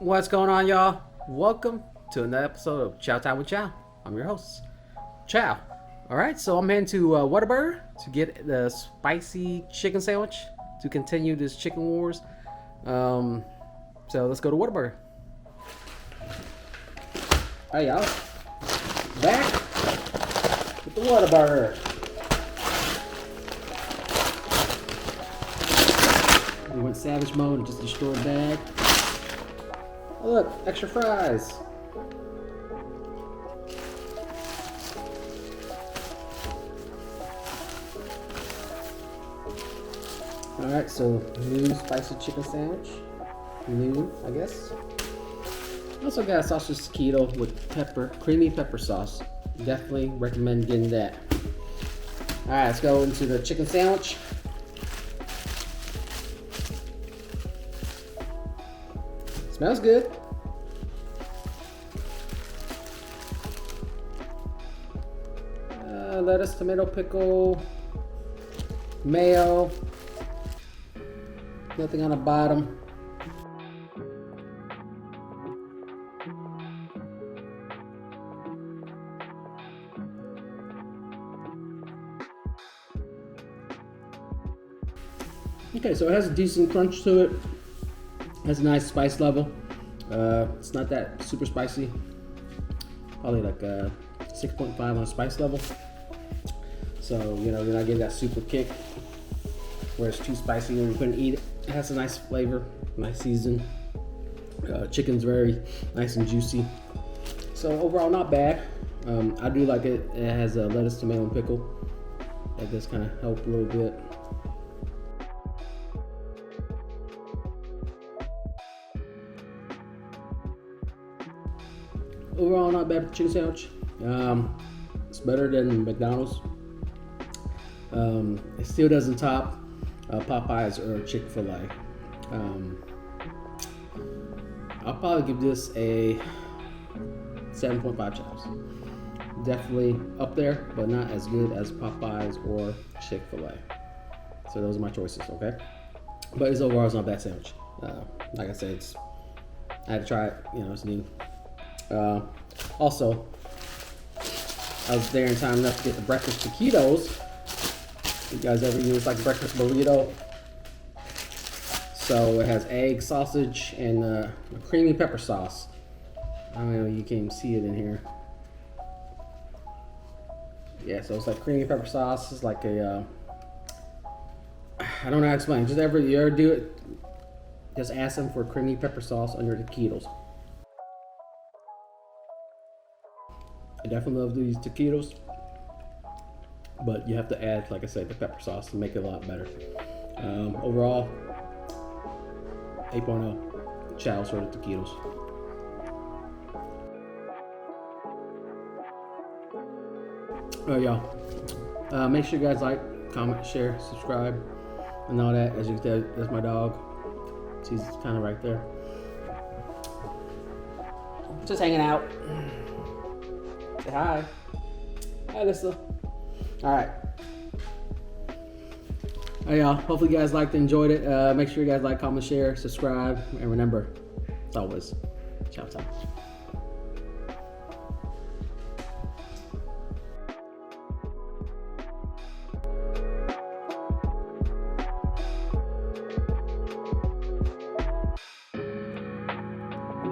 What's going on, y'all? Welcome to another episode of Chowtime with Chau. I'm your host, Chau. Alright, so I'm heading to Whataburger to get the spicy chicken sandwich to continue this chicken wars. So let's go to Whataburger. Alright, y'all. Back with the Whataburger. We went savage mode and just destroyed the bag. Oh, look, extra fries. Alright, so new spicy chicken sandwich. New, I guess. Also got a sausage taquito with creamy pepper sauce. Definitely recommend getting that. Alright, let's go into the chicken sandwich. Smells good. Lettuce, tomato, pickle, mayo. Nothing on the bottom. Okay, so it has a decent crunch to it. Has a nice spice level. It's not that super spicy. Probably like 6.5 on spice level. So, you know, you're not getting that super kick where it's too spicy and you couldn't eat it. It has a nice flavor, nice season. Chicken's very nice and juicy. So overall, not bad. I do like it. It has a lettuce, tomato, and pickle. That does kind of help a little bit. Overall, not bad for chicken sandwich. It's better than McDonald's. It still doesn't top Popeyes or Chick-fil-A. I'll probably give this a 7.5 Chaus. Definitely up there, but not as good as Popeyes or Chick-fil-A. So those are my choices, okay? But it's overall, it's not a bad sandwich. Like I said, I had to try it. You know, it's new. Also, I was there in time enough to get the breakfast taquitos. You guys ever use like breakfast burrito? So it has egg, sausage, and a creamy pepper sauce. I don't know if you can even see it in here. Yeah, so it's like creamy pepper sauce. It's like a, I don't know how to explain. You ever do it, just ask them for creamy pepper sauce on your taquitos. I definitely love these taquitos, but you have to add, like I said, the pepper sauce to make it a lot better. Overall, 8.0 Chaus for the taquitos. Alright, y'all. Make sure you guys like, comment, share, subscribe, and all that. As you can tell, that's my dog. She's kind of right there. Just hanging out. Say hi. Hi, Lisa. Alright. Alright, y'all. Hopefully you guys liked and enjoyed it. Make sure you guys like, comment, share, subscribe, and remember, it's always Chowtime.